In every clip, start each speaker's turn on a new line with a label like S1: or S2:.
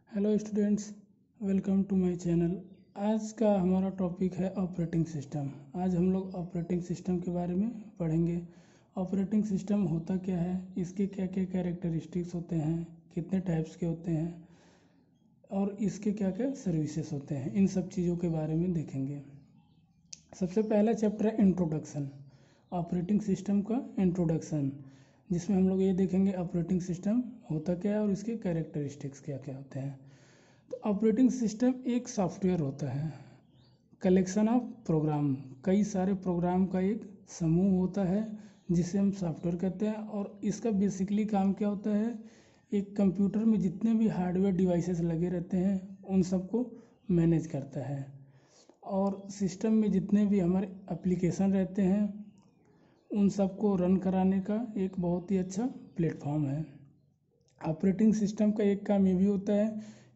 S1: Hello students, welcome to my channel. आज का हमारा टॉपिक है ऑपरेटिंग सिस्टम। आज हम लोग ऑपरेटिंग सिस्टम के बारे में पढ़ेंगे। ऑपरेटिंग सिस्टम होता क्या है, इसके क्या क्या कैरेक्टरिस्टिक्स होते हैं, कितने टाइप्स के होते हैं और इसके क्या क्या सर्विसेज होते हैं, इन सब चीज़ों के बारे में देखेंगे। सबसे पहला चैप्टर है इंट्रोडक्शन, ऑपरेटिंग सिस्टम का इंट्रोडक्शन, जिसमें हम लोग ये देखेंगे ऑपरेटिंग सिस्टम होता क्या है और इसके कैरेक्टरिस्टिक्स क्या क्या होते हैं। तो ऑपरेटिंग सिस्टम एक सॉफ्टवेयर होता है, कलेक्शन ऑफ प्रोग्राम, कई सारे प्रोग्राम का एक समूह होता है जिसे हम सॉफ्टवेयर कहते हैं। और इसका बेसिकली काम क्या होता है, एक कंप्यूटर में जितने भी हार्डवेयर डिवाइसेस लगे रहते हैं उन सबको मैनेज करता है, और सिस्टम में जितने भी हमारे एप्लीकेशन रहते हैं उन सबको रन कराने का एक बहुत ही अच्छा प्लेटफॉर्म है। ऑपरेटिंग सिस्टम का एक काम ये भी होता है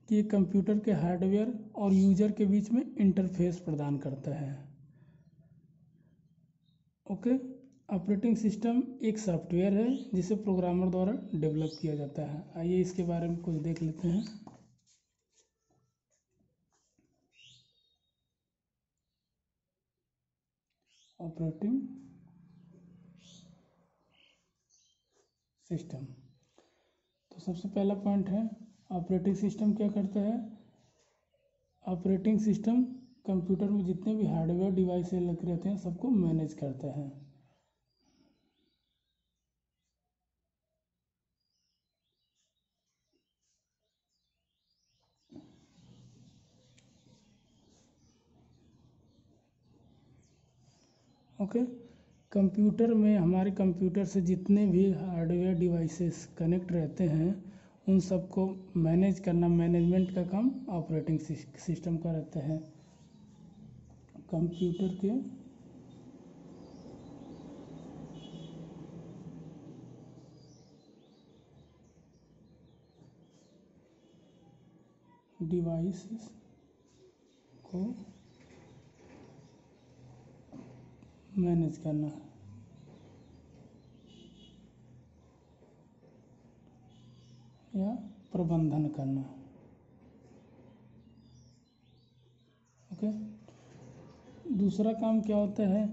S1: कि ये कंप्यूटर के हार्डवेयर और यूजर के बीच में इंटरफेस प्रदान करता है। ओके, ऑपरेटिंग सिस्टम एक सॉफ्टवेयर है जिसे प्रोग्रामर द्वारा डेवलप किया जाता है। आइए इसके बारे में कुछ देख लेते हैं। ऑपरेटिंग सिस्टम, तो सबसे पहला पॉइंट है ऑपरेटिंग सिस्टम क्या करता है। ऑपरेटिंग सिस्टम कंप्यूटर में जितने भी हार्डवेयर डिवाइस लगे रहते हैं सबको मैनेज करता है। ओके, कंप्यूटर में हमारे कंप्यूटर से जितने भी हार्डवेयर डिवाइसेस कनेक्ट रहते हैं उन सबको मैनेज करना, मैनेजमेंट का काम ऑपरेटिंग सिस्टम का रहता है। कंप्यूटर के डिवाइसेस को मैनेज करना या प्रबंधन करना। ओके, दूसरा काम क्या होता है,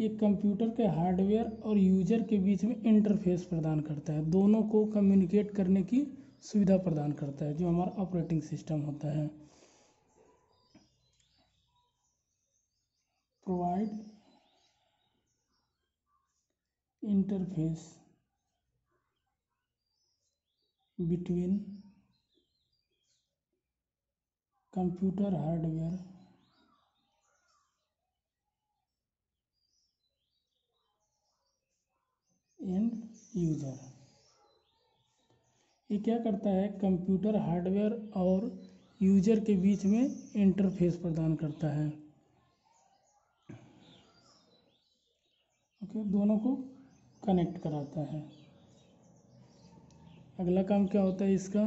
S1: ये कंप्यूटर के हार्डवेयर और यूजर के बीच में इंटरफेस प्रदान करता है, दोनों को कम्युनिकेट करने की सुविधा प्रदान करता है, जो हमारा ऑपरेटिंग सिस्टम होता है। Provide interface between computer hardware and user. ये क्या करता है, कंप्यूटर हार्डवेयर और यूजर के बीच में इंटरफेस प्रदान करता है। ओके, दोनों को कनेक्ट कराता है। अगला काम क्या होता है इसका,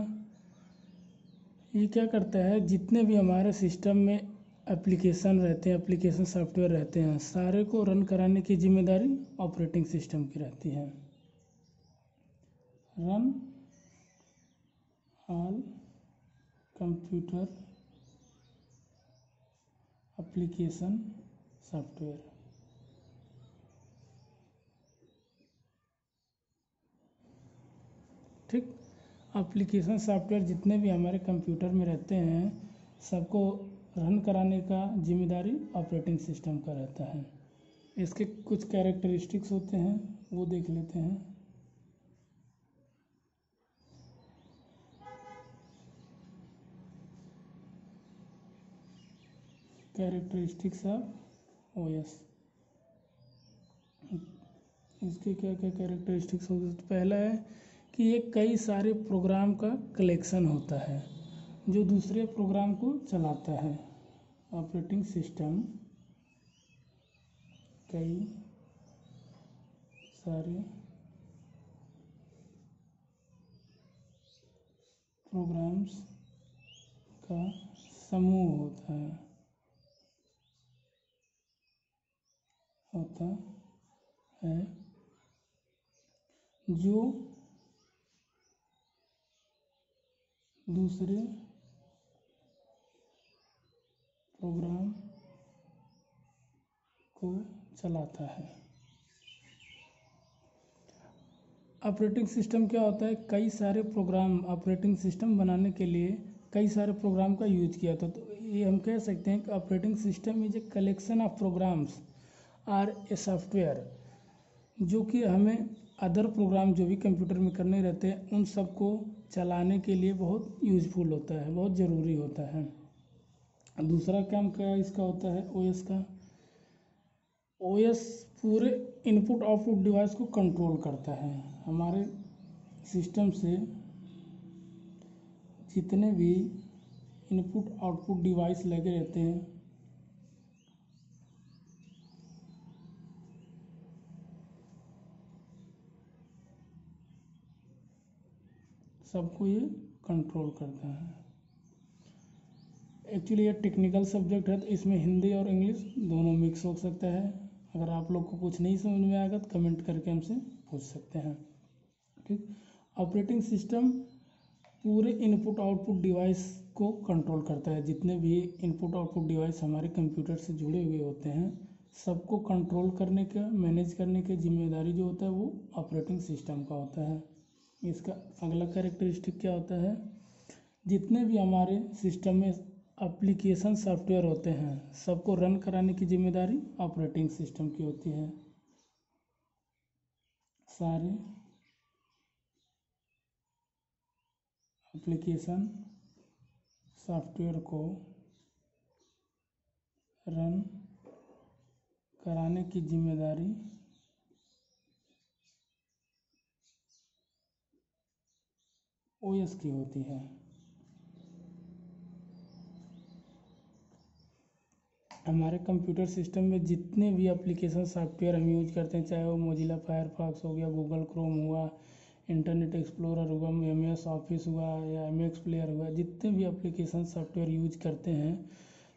S1: ये क्या करता है, जितने भी हमारे सिस्टम में एप्लीकेशन रहते हैं, एप्लीकेशन सॉफ्टवेयर रहते हैं, सारे को रन कराने की जिम्मेदारी ऑपरेटिंग सिस्टम की रहती है। Run all computer application software. ठीक, एप्लीकेशन सॉफ्टवेयर जितने भी हमारे कंप्यूटर में रहते हैं सबको रन कराने का जिम्मेदारी ऑपरेटिंग सिस्टम का रहता है। इसके कुछ कैरेक्टरिस्टिक्स होते हैं, वो देख लेते हैं। कैरेक्टरिस्टिक्स ऑफ ओएस, इसके क्या क्या कैरेक्टरिस्टिक्स होते हैं। तो पहला है कि ये कई सारे प्रोग्राम का कलेक्शन होता है जो दूसरे प्रोग्राम को चलाता है। ऑपरेटिंग सिस्टम कई सारे प्रोग्राम्स का समूह होता है जो दूसरे प्रोग्राम को चलाता है। ऑपरेटिंग सिस्टम क्या होता है? कई सारे प्रोग्राम ऑपरेटिंग सिस्टम बनाने के लिए कई सारे प्रोग्राम का यूज किया था। तो ये हम कह सकते हैं कि operating system is a collection of programs or a software, जो कि हमें अदर प्रोग्राम जो भी कंप्यूटर में करने रहते हैं उन सबको चलाने के लिए बहुत यूजफुल होता है, बहुत ज़रूरी होता है। दूसरा काम क्या इसका होता है? ओएस का। ओएस पूरे इनपुट आउटपुट डिवाइस को कंट्रोल करता है। हमारे सिस्टम से जितने भी इनपुट आउटपुट डिवाइस लगे रहते हैं सबको ये कंट्रोल करता है। एक्चुअली ये टेक्निकल सब्जेक्ट है तो इसमें हिंदी और इंग्लिश दोनों मिक्स हो सकता है। अगर आप लोग को कुछ नहीं समझ में आएगा तो कमेंट करके हमसे पूछ सकते हैं। ठीक। ऑपरेटिंग सिस्टम पूरे इनपुट आउटपुट डिवाइस को कंट्रोल करता है। जितने भी इनपुट आउटपुट डिवाइस हमारे कंप्यूटर से जुड़े हुए होते हैं सबको कंट्रोल करने का, मैनेज करने की जिम्मेदारी जो होता है वो ऑपरेटिंग सिस्टम का होता है। इसका अगला कैरेक्टरिस्टिक क्या होता है? जितने भी हमारे सिस्टम में एप्लीकेशन सॉफ्टवेयर होते हैं सबको रन कराने की जिम्मेदारी ऑपरेटिंग सिस्टम की होती है। सारे एप्लीकेशन सॉफ्टवेयर को रन कराने की जिम्मेदारी ओएस की होती है। हमारे कंप्यूटर सिस्टम में जितने भी एप्लीकेशन सॉफ्टवेयर हम यूज करते हैं, चाहे वो मोजिला फायरफॉक्स हो गया, गूगल क्रोम हुआ, इंटरनेट एक्सप्लोरर हुआ, MS ऑफिस हुआ या MX प्लेयर हुआ, जितने भी एप्लीकेशन सॉफ्टवेयर यूज करते हैं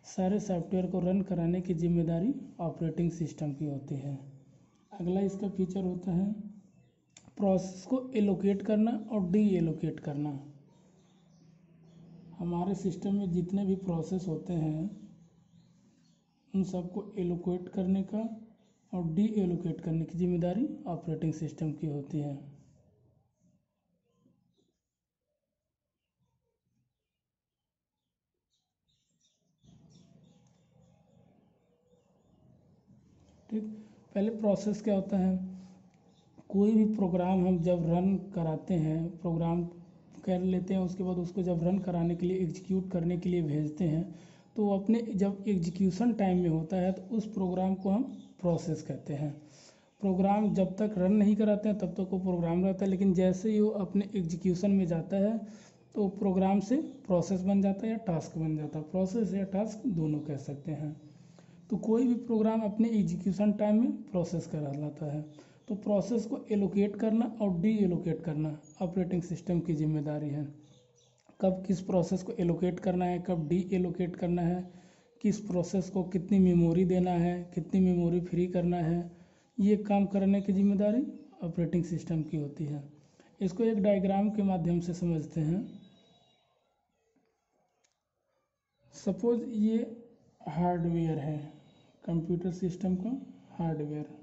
S1: सारे सॉफ्टवेयर को रन कराने की जिम्मेदारी ऑपरेटिंग सिस्टम की होती है। अगला इसका फीचर होता है प्रोसेस को एलोकेट करना और डी एलोकेट करना। हमारे सिस्टम में जितने भी प्रोसेस होते हैं उन सबको एलोकेट करने का और डी एलोकेट करने की जिम्मेदारी ऑपरेटिंग सिस्टम की होती है। ठीक। पहले प्रोसेस क्या होता है? कोई भी प्रोग्राम हम जब रन कराते हैं, प्रोग्राम कर लेते हैं, उसके बाद उसको जब रन कराने के लिए, एग्जीक्यूट करने के लिए भेजते हैं तो वो अपने जब एग्जीक्यूशन टाइम में होता है तो उस प्रोग्राम को हम प्रोसेस कहते हैं। प्रोग्राम जब तक रन नहीं कराते हैं तब तक वो प्रोग्राम रहता है, लेकिन जैसे ही वो अपने एग्जीक्यूशन में जाता है तो प्रोग्राम से प्रोसेस बन जाता है या टास्क बन जाता है। प्रोसेस या टास्क दोनों कह सकते हैं। तो कोई भी प्रोग्राम अपने एग्जीक्यूशन टाइम में प्रोसेस करा लाता है। तो प्रोसेस को एलोकेट करना और डी एलोकेट करना ऑपरेटिंग सिस्टम की जिम्मेदारी है। कब किस प्रोसेस को एलोकेट करना है, कब डी एलोकेट करना है, किस प्रोसेस को कितनी मेमोरी देना है, कितनी मेमोरी फ्री करना है, ये काम करने की जिम्मेदारी ऑपरेटिंग सिस्टम की होती है। इसको एक डायग्राम के माध्यम से समझते हैं। सपोज ये हार्डवेयर है, कंप्यूटर सिस्टम का हार्डवेयर है।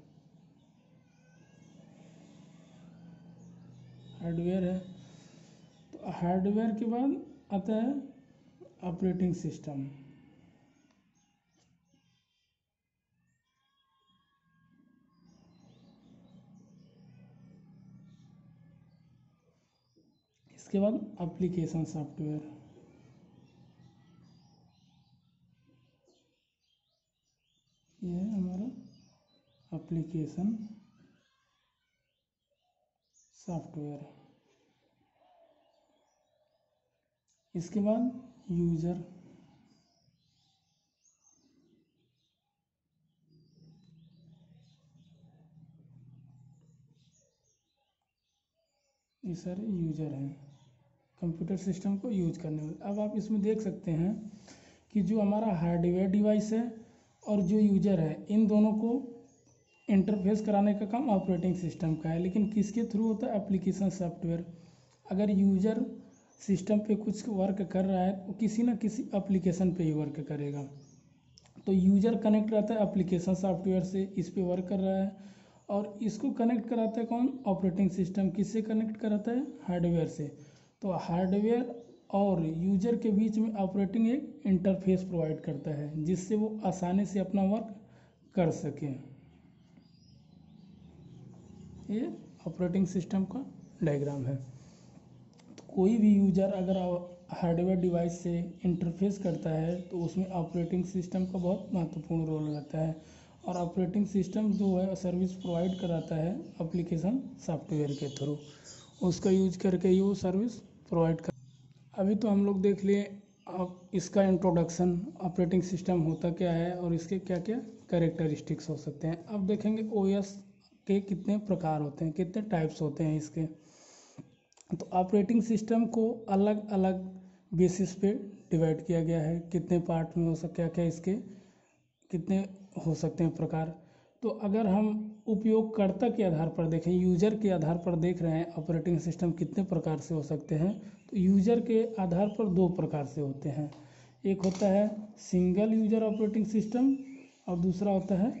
S1: तो हार्डवेयर के बाद आता है ऑपरेटिंग सिस्टम। इसके बाद एप्लीकेशन सॉफ्टवेयर। ये है हमारा एप्लीकेशन सॉफ्टवेयर। इसके बाद यूज़र। ये सारे यूज़र हैं कंप्यूटर सिस्टम को यूज करने वाले। अब आप इसमें देख सकते हैं कि जो हमारा हार्डवेयर डिवाइस है और जो यूज़र है इन दोनों को इंटरफेस कराने का काम ऑपरेटिंग सिस्टम का है, लेकिन किसके थ्रू होता है? Application software. अगर यूज़र सिस्टम पे कुछ वर्क कर रहा है तो किसी न किसी एप्लीकेशन पे ही वर्क करेगा। तो यूजर कनेक्ट रहता है एप्लीकेशन सॉफ्टवेयर से, इस पे वर्क कर रहा है, और इसको कनेक्ट कराता है कौन? Operating system. किससे कनेक्ट कराता है? हार्डवेयर से। तो हार्डवेयर और यूजर के बीच में ऑपरेटिंग एक इंटरफेस प्रोवाइड करता है जिससे वो आसानी से अपना वर्क कर सके। ये ऑपरेटिंग सिस्टम का डायग्राम है। तो कोई भी यूजर अगर हार्डवेयर डिवाइस से इंटरफेस करता है तो उसमें ऑपरेटिंग सिस्टम का बहुत महत्वपूर्ण रोल रहता है, और ऑपरेटिंग सिस्टम जो है सर्विस प्रोवाइड कराता है एप्लीकेशन सॉफ्टवेयर के थ्रू, उसका यूज करके ही वो सर्विस प्रोवाइड कर। अभी तो हम लोग देख लिए अब इसका इंट्रोडक्शन, ऑपरेटिंग सिस्टम होता क्या है और इसके क्या क्या कैरेक्टरिस्टिक्स हो सकते हैं। अब देखेंगे ओएस के कितने प्रकार होते हैं, कितने टाइप्स होते हैं इसके। तो ऑपरेटिंग सिस्टम को अलग अलग बेसिस पे डिवाइड किया गया है, कितने पार्ट में हो सकते, क्या क्या इसके कितने हो सकते हैं प्रकार। तो अगर हम उपयोगकर्ता के आधार पर देखें, यूजर के आधार पर देख रहे हैं ऑपरेटिंग सिस्टम कितने प्रकार से हो सकते हैं, तो यूजर के आधार पर दो प्रकार से होते हैं। एक होता है सिंगल यूजर ऑपरेटिंग सिस्टम और दूसरा होता है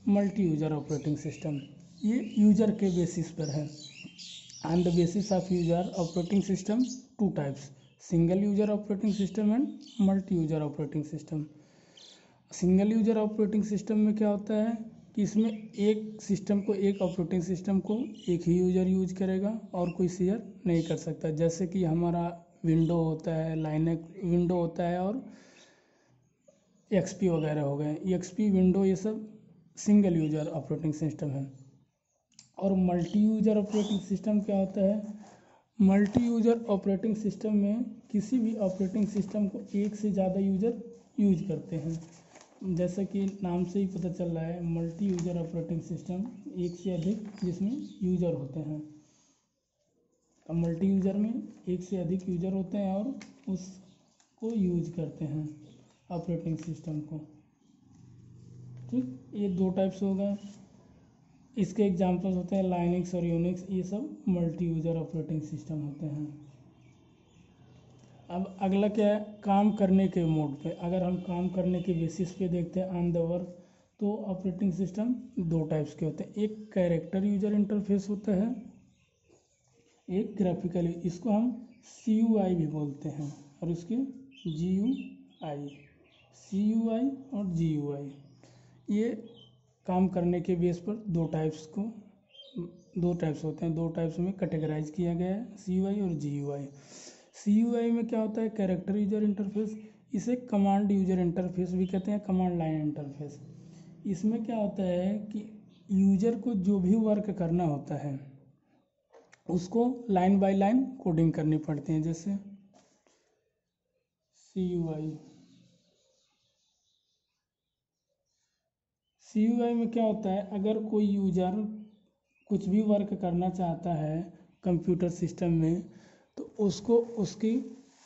S1: मल्टी यूजर ऑपरेटिंग सिस्टम। ये यूजर के बेसिस पर है। On the basis of user operating system, two types: single user operating system and multi-user operating system. Single user operating system में क्या होता है कि इसमें एक सिस्टम को, एक ऑपरेटिंग सिस्टम को एक ही यूजर यूज करेगा और कोई शेयर नहीं कर सकता। जैसे कि हमारा विंडो होता है, लाइनक्स विंडो होता है और एक्सपी वगैरह हो गए, एक्सपी विंडो, ये सब सिंगल यूजर ऑपरेटिंग सिस्टम है। और मल्टी यूजर ऑपरेटिंग सिस्टम क्या होता है? मल्टी यूजर ऑपरेटिंग सिस्टम में किसी भी ऑपरेटिंग सिस्टम को एक से ज़्यादा यूजर यूज करते हैं। जैसा कि नाम से ही पता चल रहा है, मल्टी यूजर ऑपरेटिंग सिस्टम, एक से अधिक जिसमें यूजर होते हैं। अब मल्टी यूजर में एक से अधिक यूजर होते हैं और उसको यूज करते हैं ऑपरेटिंग सिस्टम को। ठीक, ये दो टाइप्स हो गए। इसके एग्जाम्पल्स होते हैं लाइनक्स और यूनिक्स, ये सब मल्टी यूजर ऑपरेटिंग सिस्टम होते हैं। अब अगला क्या है? काम करने के मोड पे। अगर हम काम करने के बेसिस पे देखते हैं ऑन द वर्क, तो ऑपरेटिंग सिस्टम दो टाइप्स के होते हैं। एक कैरेक्टर यूजर इंटरफेस होता है, एक ग्राफिकल, इसको हम CUI भी बोलते हैं, और इसके GUI, CUI और GUI। ये काम करने के बेस पर दो टाइप्स होते हैं, दो टाइप्स में कैटेगराइज किया गया है, CUI और GUI। CUI में क्या होता है? कैरेक्टर यूजर इंटरफेस, इसे कमांड यूजर इंटरफेस भी कहते हैं, कमांड लाइन इंटरफेस। इसमें क्या होता है कि यूजर को जो भी वर्क करना होता है उसको लाइन बाय लाइन कोडिंग करनी पड़ती है। जैसे CUI में क्या होता है? अगर कोई यूजर कुछ भी वर्क करना चाहता है कंप्यूटर सिस्टम में, तो उसको उसकी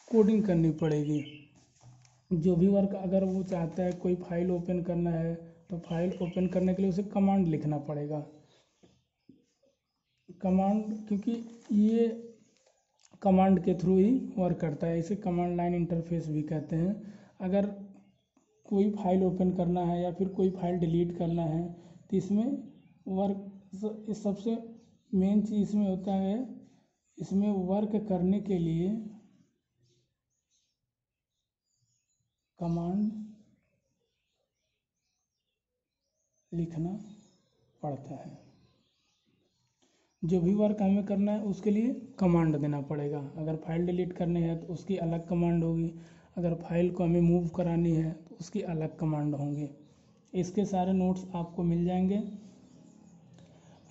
S1: कोडिंग करनी पड़ेगी। जो भी वर्क अगर वो चाहता है, कोई फाइल ओपन करना है, तो फाइल ओपन करने के लिए उसे कमांड लिखना पड़ेगा। कमांड, क्योंकि ये कमांड के थ्रू ही वर्क करता है, इसे कमांड लाइन इंटरफेस भी कहते हैं। अगर कोई फाइल ओपन करना है या फिर कोई फाइल डिलीट करना है, तो इसमें वर्क, सबसे मेन चीज़ इसमें होता है, इसमें वर्क करने के लिए कमांड लिखना पड़ता है। जो भी वर्क हमें करना है उसके लिए कमांड देना पड़ेगा। अगर फाइल डिलीट करनी है तो उसकी अलग कमांड होगी, अगर फाइल को हमें मूव करानी है तो उसकी अलग कमांड होंगी। इसके सारे नोट्स आपको मिल जाएंगे।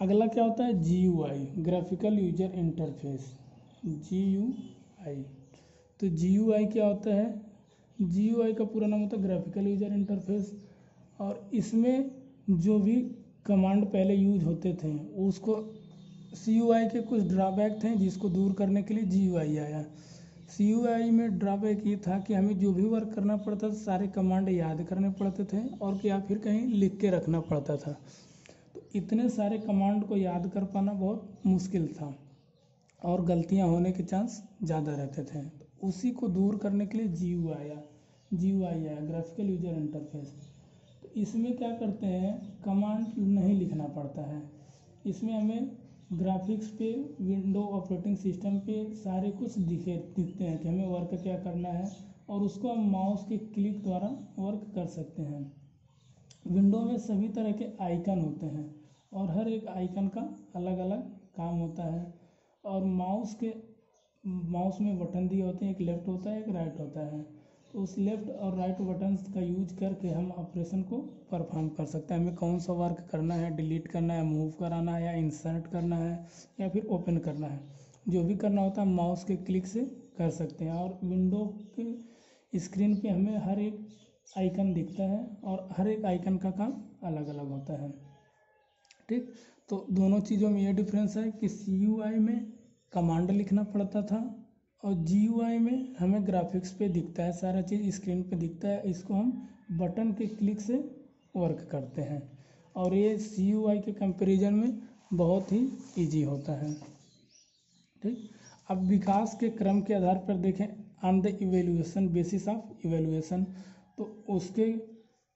S1: अगला क्या होता है? GUI, graphical user interface, GUI। तो GUI क्या होता है? GUI का पूरा नाम होता है ग्राफिकल यूजर इंटरफेस, और इसमें जो भी कमांड पहले यूज होते थे उसको, CUI के कुछ ड्रॉबैक थे जिसको दूर करने के लिए GUI आया। CUI में ड्रॉबैक ये था कि हमें जो भी वर्क करना पड़ता था सारे कमांड याद करने पड़ते थे, और या फिर कहीं लिख के रखना पड़ता था। तो इतने सारे कमांड को याद कर पाना बहुत मुश्किल था और गलतियां होने के चांस ज़्यादा रहते थे। तो उसी को दूर करने के लिए GUI आया, ग्राफिकल यूजर इंटरफेस। इसमें क्या करते हैं, कमांड नहीं लिखना पड़ता है। इसमें हमें ग्राफिक्स पे, विंडो ऑपरेटिंग सिस्टम पे सारे कुछ दिखते हैं कि हमें वर्क क्या करना है, और उसको हम माउस के क्लिक द्वारा वर्क कर सकते हैं। विंडो में सभी तरह के आइकन होते हैं और हर एक आइकन का अलग अलग काम होता है। और माउस में बटन दिए होते हैं, एक लेफ्ट होता है एक राइट होता है। तो उस लेफ्ट और राइट बटन्स का यूज करके हम ऑपरेशन को परफॉर्म कर सकते हैं। हमें कौन सा वर्क करना है, डिलीट करना है, मूव कराना है, या इंसर्ट करना है, या फिर ओपन करना है, जो भी करना होता है माउस के क्लिक से कर सकते हैं। और विंडो के स्क्रीन पे हमें हर एक आइकन दिखता है और हर एक आइकन का काम अलग अलग होता है। ठीक, तो दोनों चीज़ों में ये डिफरेंस है कि CUI में कमांड लिखना पड़ता था और GUI में हमें ग्राफिक्स पे दिखता है, सारा चीज़ स्क्रीन पे दिखता है। इसको हम बटन के क्लिक से वर्क करते हैं और ये CUI के कंपैरिजन में बहुत ही इजी होता है। ठीक, अब विकास के क्रम के आधार पर देखें, on the evaluation, basis of evaluation, तो उसके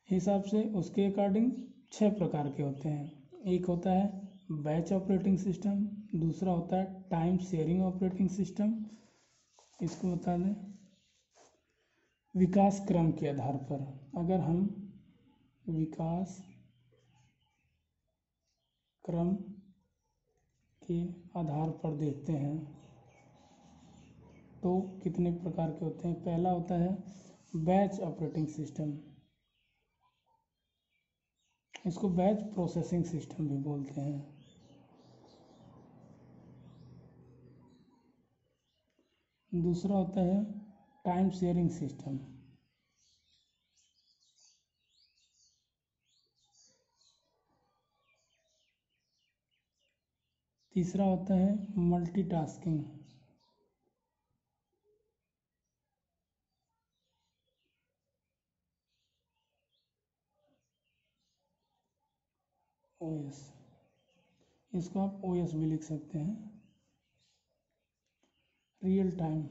S1: हिसाब से उसके अकॉर्डिंग 6 प्रकार के होते हैं। एक होता है बैच ऑपरेटिंग सिस्टम, दूसरा होता है टाइम शेयरिंग ऑपरेटिंग सिस्टम, इसको बता दें। विकास क्रम के आधार पर, अगर हम विकास क्रम के आधार पर देखते हैं तो कितने प्रकार के होते हैं। पहला होता है बैच ऑपरेटिंग सिस्टम, इसको बैच प्रोसेसिंग सिस्टम भी बोलते हैं। दूसरा होता है टाइम शेयरिंग सिस्टम, तीसरा होता है मल्टीटास्किंग, OS, इसको आप OS भी लिख सकते हैं। Real time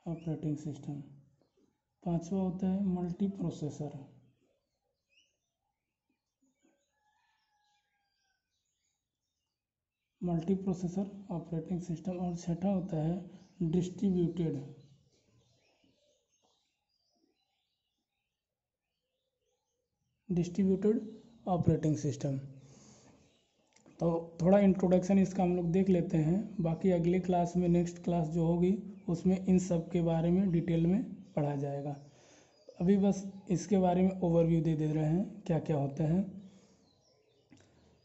S1: operating system. पांचवा होता है मल्टी प्रोसेसर, ऑपरेटिंग सिस्टम। और छठा होता है डिस्ट्रीब्यूटेड ऑपरेटिंग सिस्टम। तो थोड़ा इंट्रोडक्शन इसका हम लोग देख लेते हैं, बाकी अगले क्लास में, नेक्स्ट क्लास जो होगी उसमें इन सब के बारे में डिटेल में पढ़ा जाएगा। अभी बस इसके बारे में ओवरव्यू दे रहे हैं क्या क्या होता है।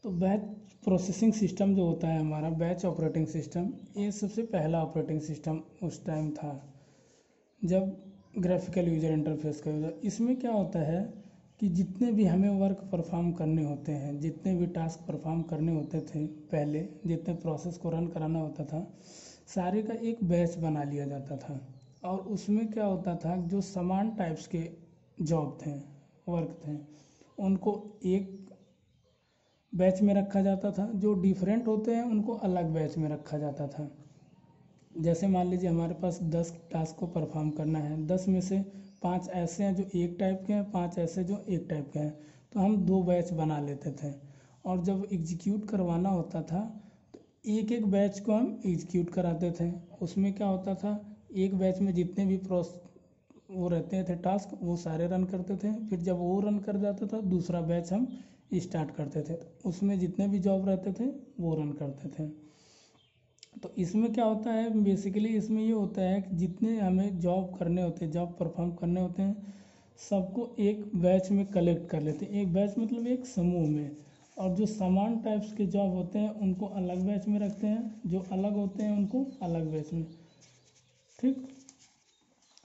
S1: तो बैच प्रोसेसिंग सिस्टम जो होता है हमारा, बैच ऑपरेटिंग सिस्टम, ये सबसे पहला ऑपरेटिंग सिस्टम उस टाइम था जब ग्राफिकल यूजर इंटरफेस का यूजर। इसमें क्या होता है कि जितने भी हमें वर्क परफॉर्म करने होते हैं, जितने भी टास्क परफॉर्म करने होते थे पहले, जितने प्रोसेस को रन कराना होता था, सारे का एक बैच बना लिया जाता था। और उसमें क्या होता था, जो समान टाइप्स के जॉब थे, वर्क थे, उनको एक बैच में रखा जाता था। जो डिफरेंट होते हैं उनको अलग बैच में रखा जाता था। जैसे मान लीजिए हमारे पास 10 टास्क को परफॉर्म करना है, 10 में से 5 ऐसे हैं जो एक टाइप के हैं, 5 ऐसे जो एक टाइप के हैं, तो हम 2 बैच बना लेते थे। और जब एग्जीक्यूट करवाना होता था तो एक एक बैच को हम एग्जीक्यूट कराते थे। उसमें क्या होता था, एक बैच में जितने भी वो रहते थे टास्क, वो सारे रन करते थे। फिर जब वो रन कर जाता था, दूसरा बैच हम स्टार्ट करते थे, तो उसमें जितने भी जॉब रहते थे वो रन करते थे। तो इसमें क्या होता है, बेसिकली इसमें ये होता है कि जितने हमें जॉब करने होते हैं, जॉब परफॉर्म करने होते हैं, सबको एक बैच में कलेक्ट कर लेते हैं। एक बैच मतलब एक समूह में। और जो समान टाइप्स के जॉब होते हैं उनको अलग बैच में रखते हैं, जो अलग होते हैं उनको अलग बैच में। ठीक,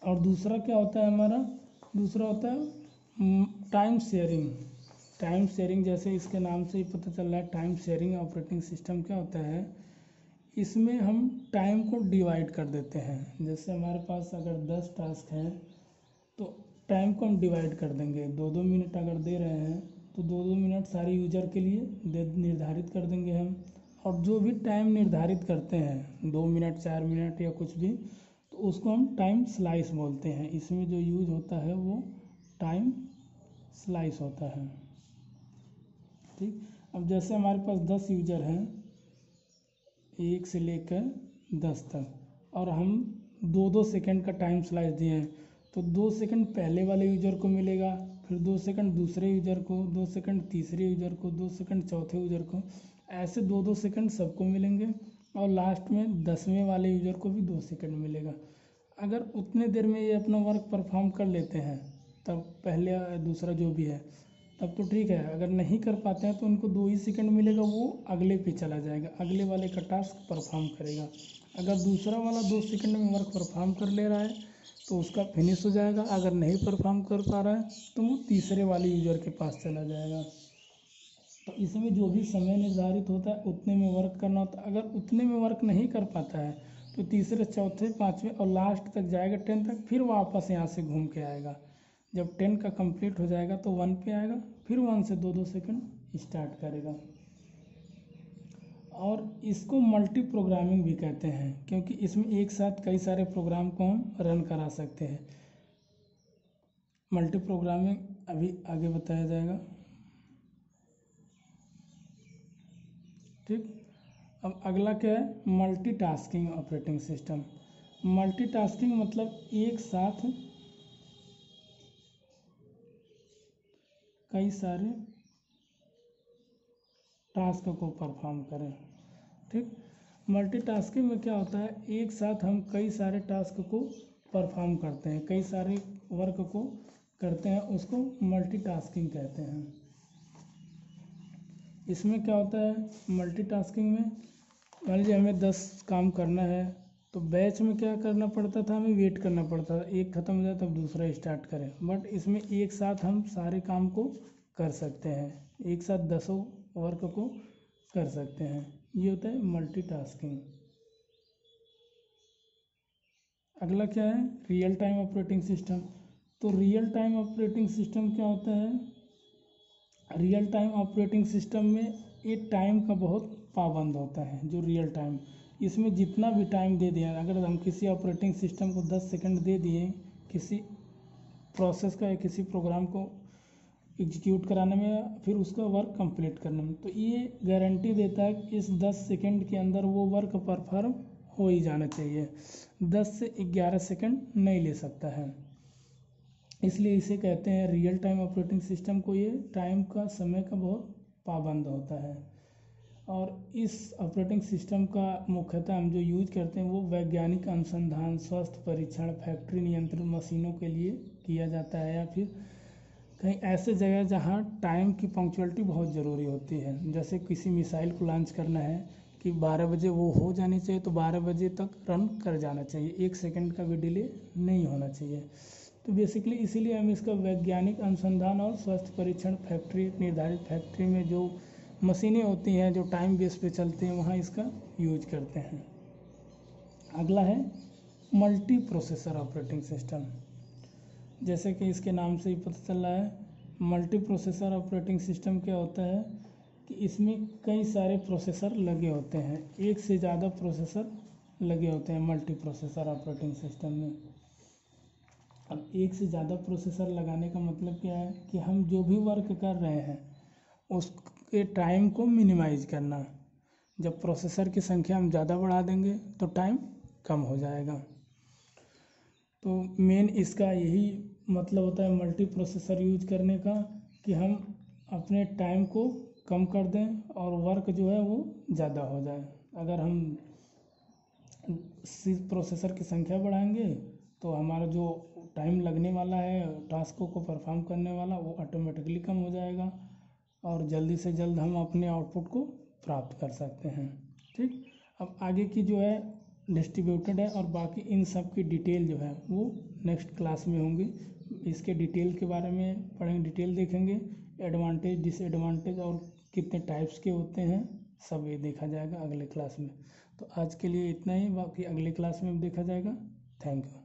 S1: और दूसरा क्या होता है हमारा, दूसरा होता है टाइम शेयरिंग। टाइम शेयरिंग, जैसे इसके नाम से ही पता चल रहा है, टाइम शेयरिंग ऑपरेटिंग सिस्टम क्या होता है, इसमें हम टाइम को डिवाइड कर देते हैं। जैसे हमारे पास अगर 10 टास्क हैं तो टाइम को हम डिवाइड कर देंगे। 2-2 मिनट अगर दे रहे हैं तो 2-2 मिनट सारे यूजर के लिए निर्धारित कर देंगे हम। और जो भी टाइम निर्धारित करते हैं, 2 मिनट, 4 मिनट या कुछ भी, तो उसको हम टाइम स्लाइस बोलते हैं। इसमें जो यूज होता है वो टाइम स्लाइस होता है। ठीक, अब जैसे हमारे पास 10 यूजर हैं, 1 से लेकर 10 तक, और हम 2-2 सेकंड का टाइम स्लाइस दिए हैं, तो 2 सेकंड पहले वाले यूजर को मिलेगा, फिर 2 सेकंड दूसरे यूजर को, 2 सेकंड तीसरे यूजर को, 2 सेकंड चौथे यूजर को, ऐसे 2-2 सेकंड सबको मिलेंगे, और लास्ट में 10वें वाले यूजर को भी 2 सेकंड मिलेगा। अगर उतने देर में ये अपना वर्क परफॉर्म कर लेते हैं, तब पहले दूसरा जो भी है, तब तो ठीक है। अगर नहीं कर पाते हैं तो उनको 2 ही सेकंड मिलेगा, वो अगले पे चला जाएगा, अगले वाले का टास्क परफॉर्म करेगा। अगर दूसरा वाला 2 सेकंड में वर्क परफॉर्म कर ले रहा है तो उसका फिनिश हो जाएगा। अगर नहीं परफॉर्म कर पा रहा है तो वो तीसरे वाले यूजर के पास चला जाएगा। तो इसमें जो भी समय निर्धारित होता है उतने में वर्क करना होता है। अगर उतने में वर्क नहीं कर पाता है तो तीसरे, चौथे, पाँचवें और लास्ट तक जाएगा, 10 तक, फिर वापस यहाँ से घूम के आएगा। जब 10 का कंप्लीट हो जाएगा तो 1 पे आएगा, फिर 1 से 2-2 सेकंड स्टार्ट करेगा। और इसको मल्टी प्रोग्रामिंग भी कहते हैं, क्योंकि इसमें एक साथ कई सारे प्रोग्राम को हम रन करा सकते हैं। मल्टी प्रोग्रामिंग अभी आगे बताया जाएगा। ठीक, अब अगला क्या है, मल्टीटास्किंग ऑपरेटिंग सिस्टम। मल्टीटास्किंग मतलब एक साथ कई सारे टास्क को परफॉर्म करें। ठीक, मल्टीटास्किंग में क्या होता है, एक साथ हम कई सारे टास्क को परफॉर्म करते हैं, कई सारे वर्क को करते हैं, उसको मल्टीटास्किंग कहते हैं। इसमें क्या होता है, मल्टीटास्किंग में मान लीजिए हमें 10 काम करना है, तो बैच में क्या करना पड़ता था, हमें वेट करना पड़ता था, एक ख़त्म हो जाए तब दूसरा स्टार्ट करें। बट इसमें एक साथ हम सारे काम को कर सकते हैं, एक साथ 10 वर्क को कर सकते हैं। ये होता है मल्टीटास्किंग। अगला क्या है, रियल टाइम ऑपरेटिंग सिस्टम। तो रियल टाइम ऑपरेटिंग सिस्टम क्या होता है, रियल टाइम ऑपरेटिंग सिस्टम में ये टाइम का बहुत पाबंद होता है। जो रियल टाइम, इसमें जितना भी टाइम दे दिया, अगर हम किसी ऑपरेटिंग सिस्टम को 10 सेकंड दे दिए किसी प्रोसेस का या किसी प्रोग्राम को एग्जीक्यूट कराने में या फिर उसका वर्क कंप्लीट करने में, तो ये गारंटी देता है कि इस 10 सेकंड के अंदर वो वर्क परफॉर्म हो ही जाना चाहिए, 10 से 11 सेकंड नहीं ले सकता है। इसलिए इसे कहते हैं रियल टाइम ऑपरेटिंग सिस्टम को, ये टाइम का, समय का बहुत पाबंद होता है। और इस ऑपरेटिंग सिस्टम का मुख्यतः हम जो यूज करते हैं वो वैज्ञानिक अनुसंधान, स्वास्थ्य परीक्षण, फैक्ट्री नियंत्रण मशीनों के लिए किया जाता है, या फिर कहीं ऐसे जगह जहाँ टाइम की पंक्चुअलिटी बहुत ज़रूरी होती है। जैसे किसी मिसाइल को लॉन्च करना है कि 12 बजे वो हो जानी चाहिए, तो 12 बजे तक रन कर जाना चाहिए, 1 सेकंड का भी डिले नहीं होना चाहिए। तो बेसिकली इसीलिए हम इसका वैज्ञानिक अनुसंधान और स्वास्थ्य परीक्षण, फैक्ट्री, निर्धारित फैक्ट्री में जो मशीनें होती हैं जो टाइम बेस पे चलती हैं, वहाँ इसका यूज करते हैं। अगला है मल्टी प्रोसेसर ऑपरेटिंग सिस्टम। जैसे कि इसके नाम से ही पता चल रहा है, मल्टी प्रोसेसर ऑपरेटिंग सिस्टम क्या होता है कि इसमें कई सारे प्रोसेसर लगे होते हैं, एक से ज़्यादा प्रोसेसर लगे होते हैं मल्टी प्रोसेसर ऑपरेटिंग सिस्टम में। अब एक से ज़्यादा प्रोसेसर लगाने का मतलब क्या है कि हम जो भी वर्क कर रहे हैं उसके टाइम को मिनिमाइज करना। जब प्रोसेसर की संख्या हम ज़्यादा बढ़ा देंगे तो टाइम कम हो जाएगा। तो मेन इसका यही मतलब होता है मल्टी प्रोसेसर यूज करने का, कि हम अपने टाइम को कम कर दें और वर्क जो है वो ज़्यादा हो जाए। अगर हम प्रोसेसर की संख्या बढ़ाएंगे तो हमारा जो टाइम लगने वाला है टास्कों को परफॉर्म करने वाला, वो ऑटोमेटिकली कम हो जाएगा और जल्दी से जल्द हम अपने आउटपुट को प्राप्त कर सकते हैं। ठीक, अब आगे की जो है डिस्ट्रीब्यूटेड है, और बाकी इन सब की डिटेल जो है वो नेक्स्ट क्लास में होंगी। इसके डिटेल के बारे में पढ़ेंगे, डिटेल देखेंगे, एडवांटेज, डिसएडवांटेज और कितने टाइप्स के होते हैं, सब ये देखा जाएगा अगले क्लास में। तो आज के लिए इतना ही, बाकी अगले क्लास में देखा जाएगा। Thank you.